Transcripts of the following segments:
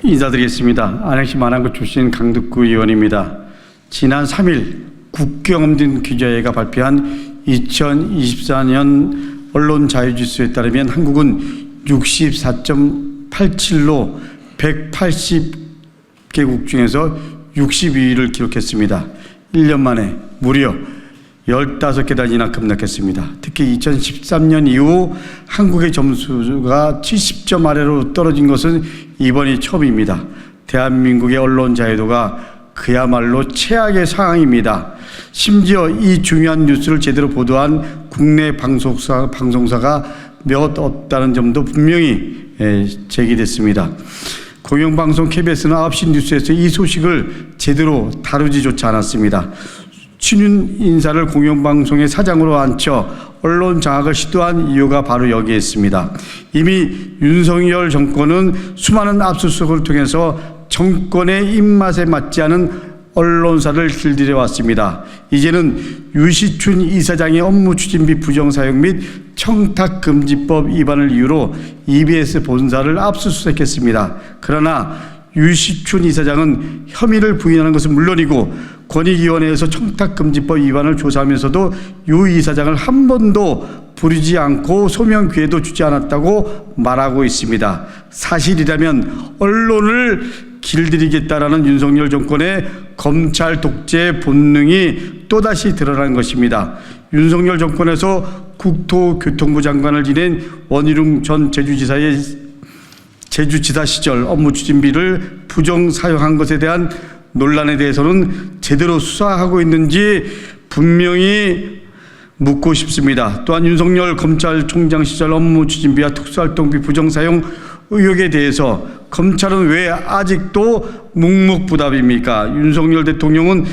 인사드리겠습니다. 안양시 만안구 출신 강덕구 의원입니다. 지난 3일 국경없는 규제회가 발표한 2024년 언론자유지수에 따르면 한국은 64.87로 180개국 중에서 62위를 기록했습니다. 1년 만에 무려 15계단이나 급락했습니다. 특히 2013년 이후 한국의 점수가 70점 아래로 떨어진 것은 이번이 처음입니다. 대한민국의 언론 자유도가 그야말로 최악의 상황입니다. 심지어 이 중요한 뉴스를 제대로 보도한 국내 방송사가 몇 없다는 점도 분명히 제기됐습니다. 공영방송 KBS는 9시 뉴스에서 이 소식을 제대로 다루지조차 않았습니다. 친윤 인사를 공영방송의 사장으로 앉혀 언론 장악을 시도한 이유가 바로 여기에 있습니다. 이미 윤석열 정권은 수많은 압수수색을 통해서 정권의 입맛에 맞지 않은 언론사를 길들여 왔습니다. 이제는 유시춘 이사장의 업무추진비 부정사용 및 청탁금지법 위반을 이유로 EBS 본사를 압수수색했습니다. 그러나 유시춘 이사장은 혐의를 부인하는 것은 물론이고 권익위원회에서 청탁금지법 위반을 조사하면서도 유 이사장을 한 번도 부르지 않고 소명 기회도 주지 않았다고 말하고 있습니다. 사실이라면 언론을 길들이겠다라는 윤석열 정권의 검찰 독재 본능이 또다시 드러난 것입니다. 윤석열 정권에서 국토교통부 장관을 지낸 원희룡 전 제주지사 시절 업무추진비를 부정 사용한 것에 대한 논란에 대해서는 제대로 수사하고 있는지 분명히 묻고 싶습니다. 또한 윤석열 검찰총장 시절 업무추진비와 특수활동비 부정사용 의혹에 대해서 검찰은 왜 아직도 묵묵부답입니까? 윤석열 대통령은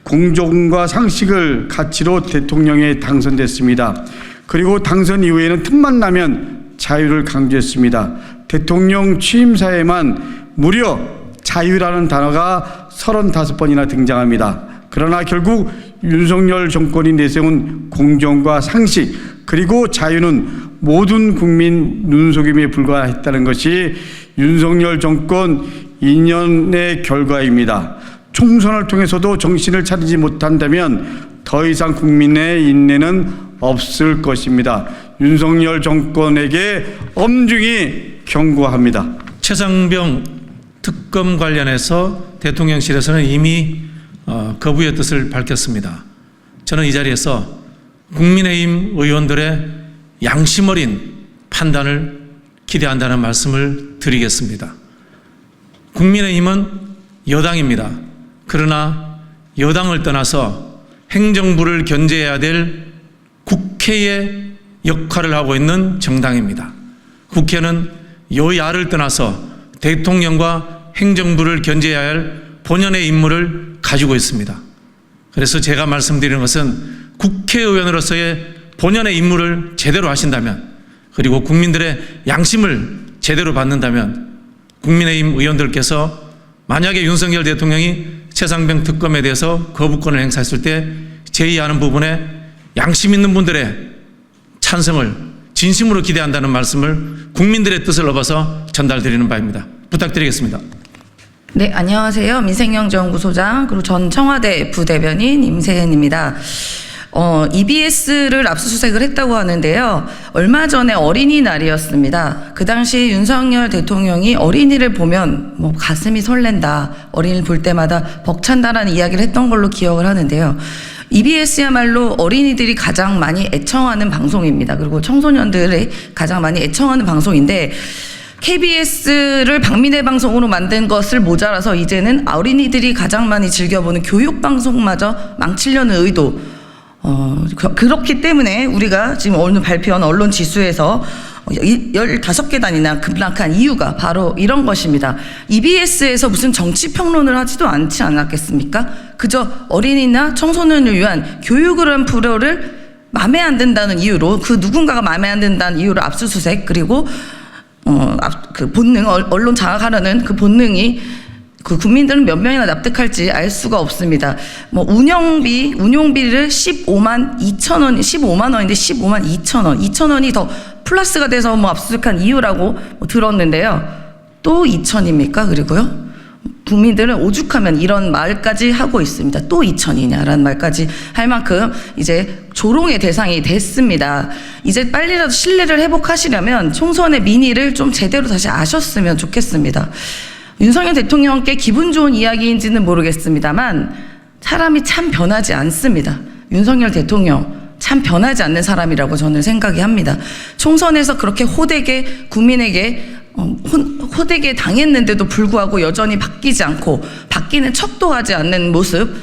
공정과 상식을 가치로 대통령에 당선됐습니다. 그리고 당선 이후에는 틈만 나면 자유를 강조했습니다. 대통령 취임사에만 무려 자유라는 단어가 35번이나 등장합니다. 그러나 결국 윤석열 정권이 내세운 공정과 상식 그리고 자유는 모든 국민 눈속임에 불과했다는 것이 윤석열 정권 2년의 결과입니다. 총선을 통해서도 정신을 차리지 못한다면 더 이상 국민의 인내는 없을 것입니다. 윤석열 정권에게 엄중히 경고합니다. 최상병 특검 관련해서 대통령실에서는 이미 거부의 뜻을 밝혔습니다. 저는 이 자리에서 국민의힘 의원들의 양심 어린 판단을 기대한다는 말씀을 드리겠습니다. 국민의힘은 여당입니다. 그러나 여당을 떠나서 행정부를 견제해야 될 국회의 역할을 하고 있는 정당입니다. 국회는 여야를 떠나서 대통령과 행정부를 견제해야 할 본연의 임무를 가지고 있습니다. 그래서 제가 말씀드리는 것은 국회의원으로서의 본연의 임무를 제대로 하신다면 그리고 국민들의 양심을 제대로 받는다면 국민의힘 의원들께서 만약에 윤석열 대통령이 최상병 특검에 대해서 거부권을 행사했을 때 제의하는 부분에 양심 있는 분들의 찬성을 진심으로 기대한다는 말씀을 국민들의 뜻을 넘어서 전달드리는 바입니다. 부탁드리겠습니다. 네, 안녕하세요. 민생경제연구소장 그리고 전 청와대 부대변인 임세은입니다. EBS를 압수수색을 했다고 하는데요. 얼마 전에 어린이날이었습니다. 그 당시 윤석열 대통령이 어린이를 보면 가슴이 설렌다, 어린이를 볼 때마다 벅찬다라는 이야기를 했던 걸로 기억을 하는데요. EBS야말로 어린이들이 가장 많이 애청하는 방송입니다. 그리고 청소년들이 가장 많이 애청하는 방송인데 KBS를 박민의 방송으로 만든 것을 모자라서 이제는 어린이들이 가장 많이 즐겨보는 교육방송마저 망치려는 의도, 그렇기 때문에 우리가 지금 오늘 발표한 언론 지수에서 15계단이나 급락한 이유가 바로 이런 것입니다. EBS에서 무슨 정치 평론을 하지도 않지 않았겠습니까? 그저 어린이나 청소년을 위한 교육을 한 프로를 마음에 안 든다는 이유로 그 누군가가 마음에 안 든다는 이유로 압수수색 그리고 그 본능, 언론 장악하려는 그 본능이 그 국민들은 몇 명이나 납득할지 알 수가 없습니다. 운용비를 15만 2천 원, 15만 원인데 15만 2천 원, 2천 원이 더 플러스가 돼서 압수수색한 이유라고 들었는데요. 또 2천입니까? 그리고요. 국민들은 오죽하면 이런 말까지 하고 있습니다. 또 2천이냐라는 말까지 할 만큼 이제 조롱의 대상이 됐습니다. 이제 빨리라도 신뢰를 회복하시려면 총선의 민의를 좀 제대로 다시 아셨으면 좋겠습니다. 윤석열 대통령께 기분 좋은 이야기인지는 모르겠습니다만 사람이 참 변하지 않습니다. 윤석열 대통령 참 변하지 않는 사람이라고 저는 생각이 합니다. 총선에서 그렇게 호되게 국민에게 호되게 당했는데도 불구하고 여전히 바뀌지 않고 바뀌는 척도 하지 않는 모습,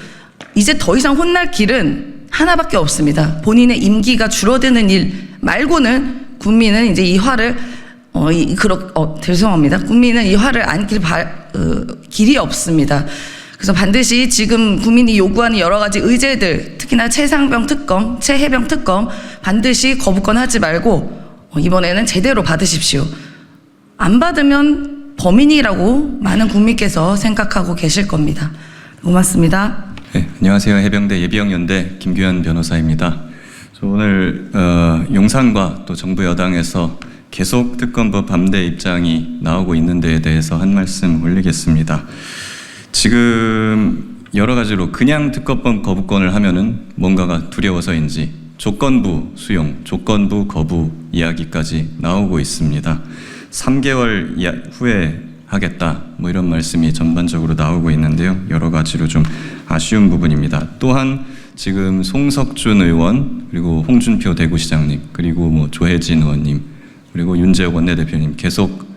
이제 더 이상 혼날 길은 하나밖에 없습니다. 본인의 임기가 줄어드는 일 말고는 국민은 이제 이 화를 죄송합니다. 국민은 이 화를 안길 길이 없습니다. 그래서 반드시 지금 국민이 요구하는 여러 가지 의제들, 특히나 최상병 특검, 최해병 특검 반드시 거부권 하지 말고 이번에는 제대로 받으십시오. 안 받으면 범인이라고 많은 국민께서 생각하고 계실 겁니다. 고맙습니다. 네, 안녕하세요. 해병대 예비역연대 김규현 변호사입니다. 저 오늘 용산과 또 정부 여당에서 계속 특검법 반대 입장이 나오고 있는 데에 대해서 한 말씀 올리겠습니다. 지금 여러 가지로 그냥 특검법 거부권을 하면은 뭔가가 두려워서인지 조건부 수용, 조건부 거부 이야기까지 나오고 있습니다. 3개월 후에 하겠다, 뭐 이런 말씀이 전반적으로 나오고 있는데요. 여러 가지로 좀 아쉬운 부분입니다. 또한 지금 송석준 의원, 그리고 홍준표 대구시장님, 그리고 뭐 조혜진 의원님, 그리고 윤재욱 원내대표님 계속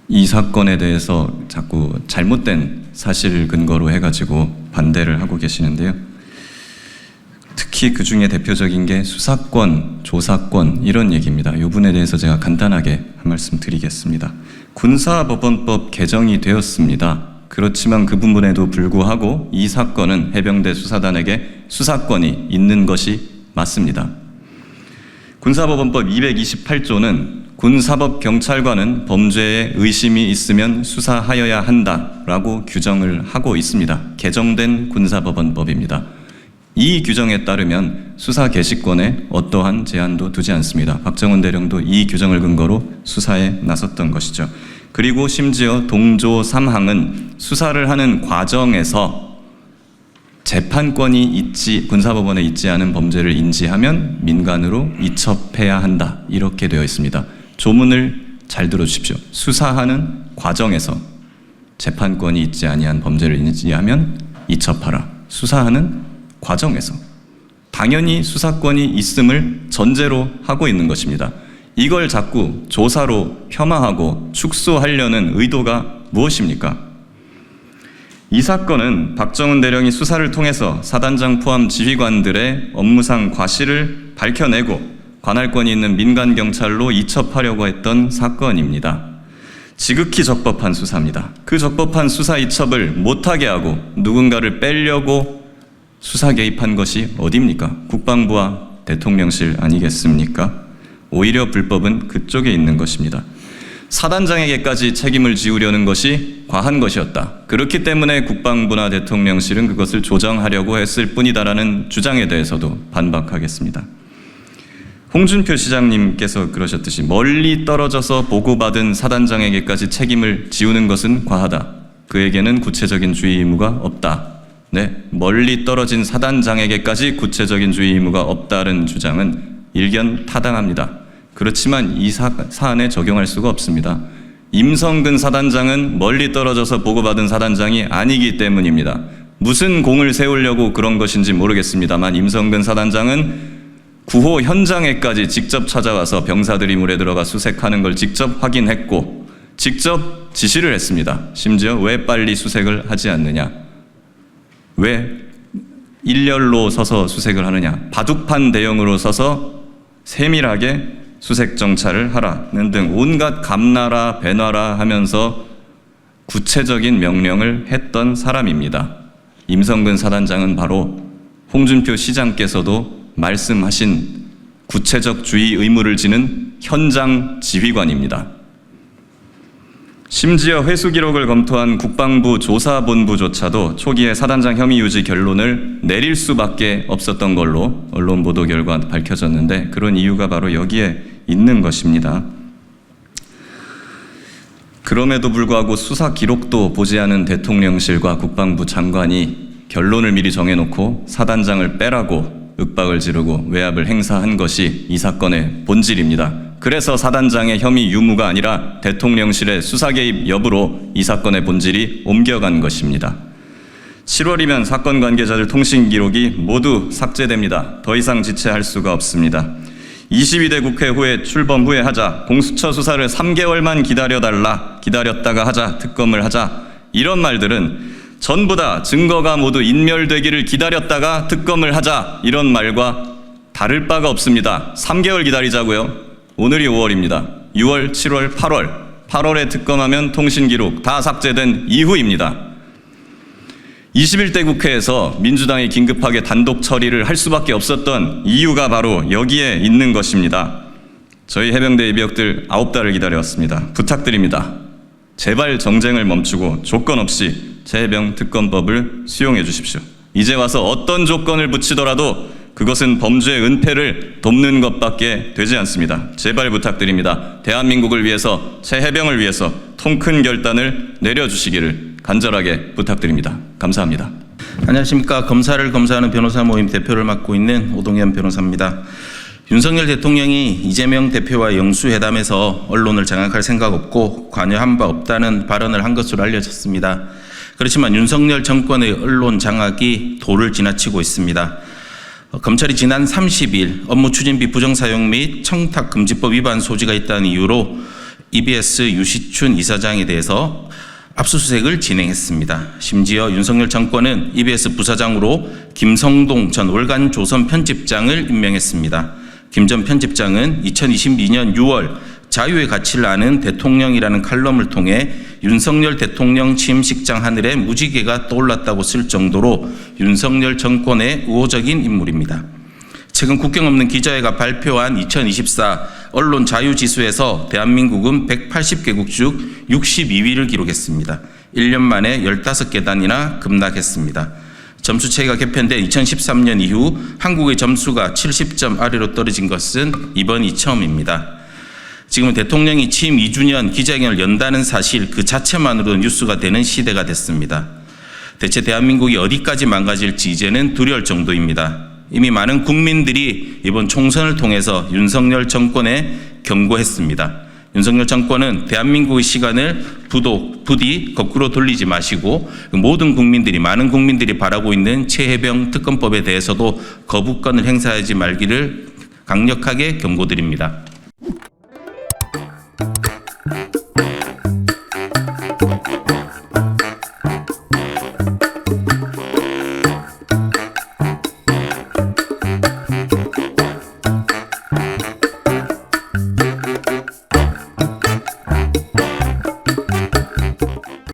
이 사건에 대해서 자꾸 잘못된 사실 근거로 해가지고 반대를 하고 계시는데요. 특히 그 중에 대표적인 게 수사권, 조사권 이런 얘기입니다. 이 부분에 대해서 제가 간단하게 한 말씀 드리겠습니다. 군사법원법 개정이 되었습니다. 그렇지만 그 부분에도 불구하고 이 사건은 해병대 수사단에게 수사권이 있는 것이 맞습니다. 군사법원법 228조는 군사법경찰관은 범죄에 의심이 있으면 수사하여야 한다라고 규정을 하고 있습니다. 개정된 군사법원법입니다. 이 규정에 따르면 수사 개시권에 어떠한 제한도 두지 않습니다. 박정훈 대령도 이 규정을 근거로 수사에 나섰던 것이죠. 그리고 심지어 동조 3항은 수사를 하는 과정에서 재판권이 군사법원에 있지 않은 범죄를 인지하면 민간으로 이첩해야 한다, 이렇게 되어 있습니다. 조문을 잘 들어주십시오. 수사하는 과정에서 재판권이 있지 아니한 범죄를 인지하면 이첩하라. 수사하는 과정에서 당연히 수사권이 있음을 전제로 하고 있는 것입니다. 이걸 자꾸 조사로 폄하하고 축소하려는 의도가 무엇입니까? 이 사건은 박정훈 대령이 수사를 통해서 사단장 포함 지휘관들의 업무상 과실을 밝혀내고 관할권이 있는 민간 경찰로 이첩하려고 했던 사건입니다. 지극히 적법한 수사입니다. 그 적법한 수사 이첩을 못하게 하고 누군가를 빼려고 수사 개입한 것이 어디입니까? 국방부와 대통령실 아니겠습니까? 오히려 불법은 그쪽에 있는 것입니다. 사단장에게까지 책임을 지우려는 것이 과한 것이었다. 그렇기 때문에 국방부나 대통령실은 그것을 조정하려고 했을 뿐이다라는 주장에 대해서도 반박하겠습니다. 홍준표 시장님께서 그러셨듯이 멀리 떨어져서 보고받은 사단장에게까지 책임을 지우는 것은 과하다. 그에게는 구체적인 주의 의무가 없다. 네, 멀리 떨어진 사단장에게까지 구체적인 주의 의무가 없다는 주장은 일견 타당합니다. 그렇지만 이 사안에 적용할 수가 없습니다. 임성근 사단장은 멀리 떨어져서 보고받은 사단장이 아니기 때문입니다. 무슨 공을 세우려고 그런 것인지 모르겠습니다만 임성근 사단장은 구호 현장에까지 직접 찾아와서 병사들이 물에 들어가 수색하는 걸 직접 확인했고 직접 지시를 했습니다. 심지어 왜 빨리 수색을 하지 않느냐, 왜 일렬로 서서 수색을 하느냐, 바둑판 대형으로 서서 세밀하게 수색 정찰을 하라는 등 온갖 감나라 배나라 하면서 구체적인 명령을 했던 사람입니다. 임성근 사단장은 바로 홍준표 시장께서도 말씀하신 구체적 주의 의무를 지는 현장 지휘관입니다. 심지어 회수 기록을 검토한 국방부 조사본부조차도 초기에 사단장 혐의 유지 결론을 내릴 수밖에 없었던 걸로 언론 보도 결과 밝혀졌는데 그런 이유가 바로 여기에 있는 것입니다. 그럼에도 불구하고 수사 기록도 보지 않은 대통령실과 국방부 장관이 결론을 미리 정해놓고 사단장을 빼라고 윽박을 지르고 외압을 행사한 것이 이 사건의 본질입니다. 그래서 사단장의 혐의 유무가 아니라 대통령실의 수사 개입 여부로 이 사건의 본질이 옮겨간 것입니다. 7월이면 사건 관계자들 통신 기록이 모두 삭제됩니다. 더 이상 지체할 수가 없습니다. 22대 국회 후에 출범 후에 하자, 공수처 수사를 3개월만 기다렸다가 하자, 특검을 하자, 이런 말들은 전부 다 증거가 모두 인멸되기를 기다렸다가 특검을 하자, 이런 말과 다를 바가 없습니다. 3개월 기다리자고요. 오늘이 5월입니다. 6월, 7월, 8월에 특검하면 통신기록 다 삭제된 이후입니다. 21대 국회에서 민주당이 긴급하게 단독 처리를 할 수밖에 없었던 이유가 바로 여기에 있는 것입니다. 저희 해병대 예비역들 9달을 기다려왔습니다. 부탁드립니다. 제발 정쟁을 멈추고 조건 없이 재해병 특검법을 수용해 주십시오. 이제 와서 어떤 조건을 붙이더라도 그것은 범죄의 은폐를 돕는 것밖에 되지 않습니다. 제발 부탁드립니다. 대한민국을 위해서, 재해병을 위해서 통 큰 결단을 내려주시기를 간절하게 부탁드립니다. 감사합니다. 안녕하십니까. 검사를 검사하는 변호사 모임 대표를 맡고 있는 오동현 변호사입니다. 윤석열 대통령이 이재명 대표와 영수회담에서 언론을 장악할 생각 없고 관여한 바 없다는 발언을 한 것으로 알려졌습니다. 그렇지만 윤석열 정권의 언론 장악이 도를 지나치고 있습니다. 검찰이 지난 30일 업무추진비 부정사용 및 청탁금지법 위반 소지가 있다는 이유로 EBS 유시춘 이사장에 대해서 압수수색을 진행했습니다. 심지어 윤석열 정권은 EBS 부사장으로 김성동 전 월간 조선 편집장을 임명했습니다. 김 전 편집장은 2022년 6월 자유의 가치를 아는 대통령이라는 칼럼을 통해 윤석열 대통령 취임식장 하늘에 무지개가 떠올랐다고 쓸 정도로 윤석열 정권의 우호적인 인물입니다. 최근 국경 없는 기자회가 발표한 2024 언론 자유지수에서 대한민국은 180개국 중 62위를 기록했습니다. 1년 만에 15계단이나 급락했습니다. 점수체계가 개편된 2013년 이후 한국의 점수가 70점 아래로 떨어진 것은 이번이 처음입니다. 지금은 대통령이 취임 2주년 기자회견을 연다는 사실 그 자체만으로도 뉴스가 되는 시대가 됐습니다. 대체 대한민국이 어디까지 망가질지 이제는 두려울 정도입니다. 이미 많은 국민들이 이번 총선을 통해서 윤석열 정권에 경고했습니다. 윤석열 정권은 대한민국의 시간을 부디 거꾸로 돌리지 마시고 모든 국민들이, 많은 국민들이 바라고 있는 최해병 특검법에 대해서도 거부권을 행사하지 말기를 강력하게 경고드립니다.